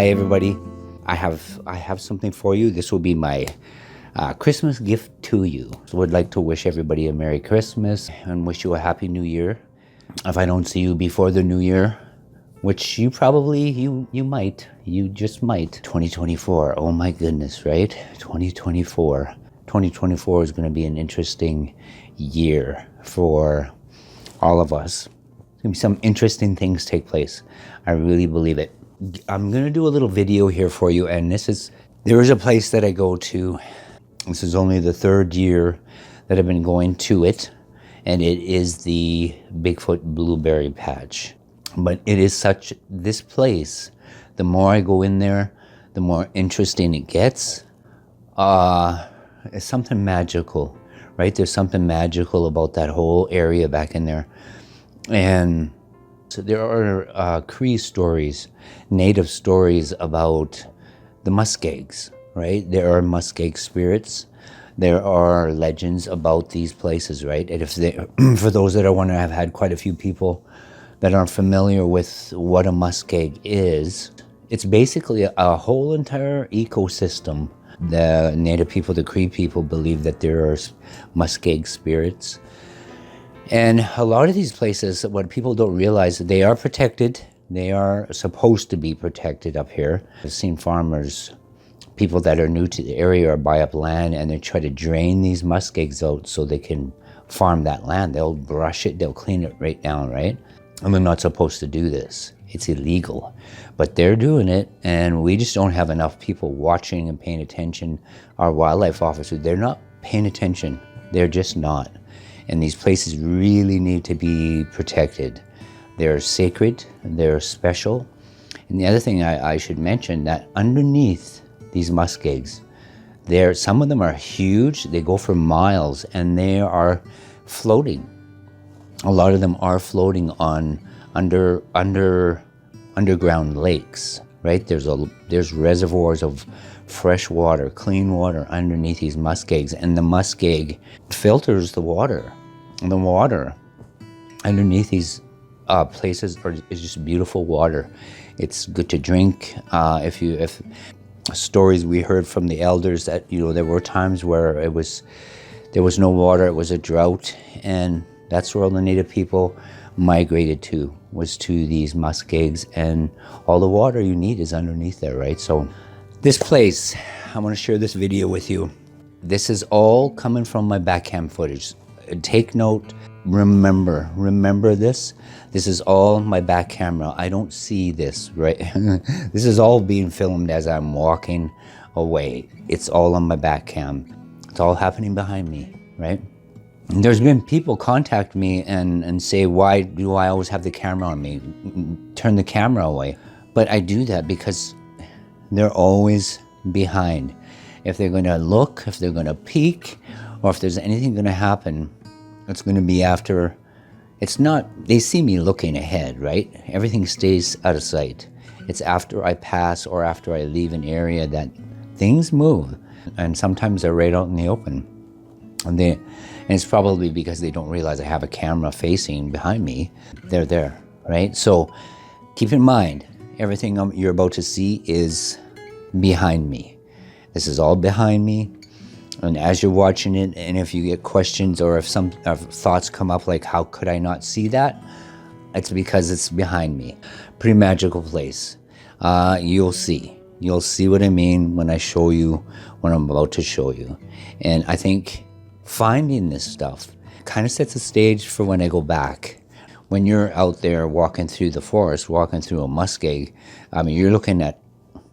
Hi everybody. I have something for you. This will be my Christmas gift to you. So I would like to wish everybody a Merry Christmas and wish you a Happy New Year. If I don't see you before the New Year, which you probably, you might, you just might. 2024, oh my goodness, right? 2024. 2024 is going to be an interesting year for all of us. There's going to be some interesting things take place. I really believe it. I'm going to do a little video here for you, and there is a place that I go to. This is only the third year that I've been going to it, and it is the Bigfoot Blueberry-Patch. But it is this place, the more I go in there, the more interesting it gets. It's something magical, right? There's something magical about that whole area back in there. And so there are Cree stories, native stories about the muskegs, right? There are muskeg spirits. There are legends about these places, right? And for those that are wondering, I've had quite a few people that aren't familiar with what a muskeg is. It's basically a whole entire ecosystem. The native people, the Cree people, believe that there are muskeg spirits. And a lot of these places, what people don't realize, they are protected. They are supposed to be protected up here. I've seen farmers, people that are new to the area, or buy up land and they try to drain these muskegs out so they can farm that land. They'll brush it, they'll clean it right down, right? And they're not supposed to do this. It's illegal. But they're doing it, and we just don't have enough people watching and paying attention. Our wildlife officers, they're not paying attention. They're just not. And these places really need to be protected. They're sacred, they're special. And the other thing I should mention, that underneath these muskegs, some of them are huge. They go for miles, and they are floating. A lot of them are floating on underground lakes, right? There's reservoirs of fresh water, clean water underneath these muskegs, and the muskeg filters the water. And the water underneath these places is just beautiful water. It's good to drink. If stories we heard from the elders that there were times where there was no water, it was a drought, and that's where all the native people migrated to, was to these muskegs, and all the water you need is underneath there, right? So this place, I want to share this video with you. This is all coming from my back cam footage. Take note, remember this. This is all my back camera. I don't see this, right? This is all being filmed as I'm walking away. It's all on my back cam. It's all happening behind me, right? And there's been people contact me and say, why do I always have the camera on me? Turn the camera away. But I do that because they're always behind. If they're going to look, if they're going to peek, or if there's anything going to happen, it's going to be after. It's not, they see me looking ahead, right? Everything stays out of sight. It's after I pass or after I leave an area that things move. And sometimes they're right out in the open. And it's probably because they don't realize I have a camera facing behind me. They're there, right? So keep in mind, everything you're about to see is behind me. This is all behind me. And as you're watching it, and if you get questions or if some thoughts come up like, how could I not see that? It's because it's behind me. Pretty magical place. You'll see. You'll see what I mean when I show you what I'm about to show you. And I think finding this stuff kind of sets the stage for when I go back. When you're out there walking through the forest, walking through a muskeg, you're looking at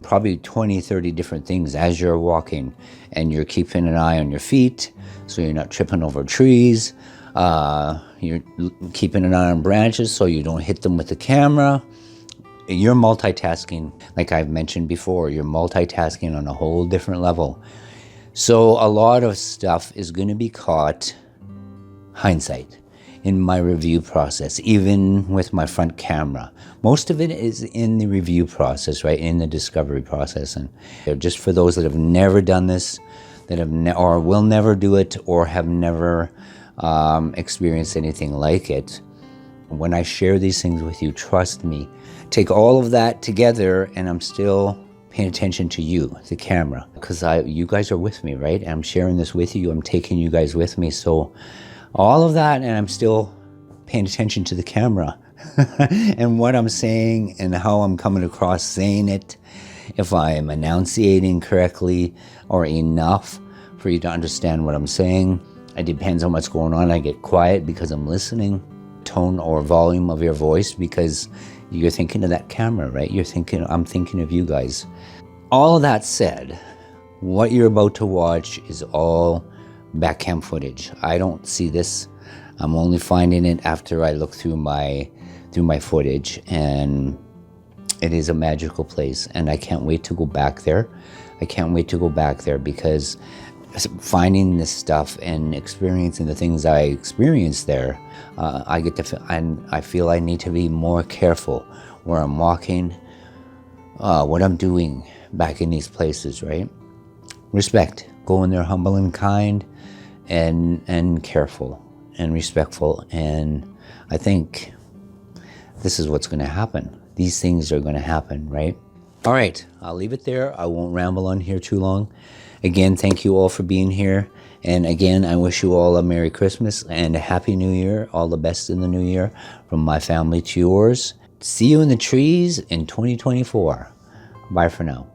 probably 20, 30 different things as you're walking, and you're keeping an eye on your feet so you're not tripping over trees. You're keeping an eye on branches so you don't hit them with the camera. You're multitasking, like I've mentioned before. You're multitasking on a whole different level. So a lot of stuff is going to be caught hindsight in my review process, even with my front camera. Most of it is in the review process, right, in the discovery process. And just for those that have never done this, that have or will never do it, or have never experienced anything like it, When I share these things with you, trust me, take all of that together and I'm still paying attention to you, the camera, because you guys are with me, right? I'm sharing this with you. I'm taking you guys with me. So all of that, and I'm still paying attention to the camera and what I'm saying and how I'm coming across saying it, if I'm enunciating correctly or enough for you to understand what I'm saying. It depends on what's going on. I get quiet because I'm listening. Tone or volume of your voice because you're thinking of that camera, right? I'm thinking of you guys. All that said, what you're about to watch is all back cam footage. I don't see this. I'm only finding it after I look through my footage, and it is a magical place, and I can't wait to go back there. I can't wait to go back there because finding this stuff and experiencing the things I experienced there, I feel I need to be more careful where I'm walking, what I'm doing back in these places, right? Respect. Go in there humble and kind and careful and respectful. And I think this is what's going to happen. These things are going to happen, right? All right, I'll leave it there. I won't ramble on here too long. Again, thank you all for being here. And again, I wish you all a Merry Christmas and a Happy New Year. All the best in the new year from my family to yours. See you in the trees in 2024. Bye for now.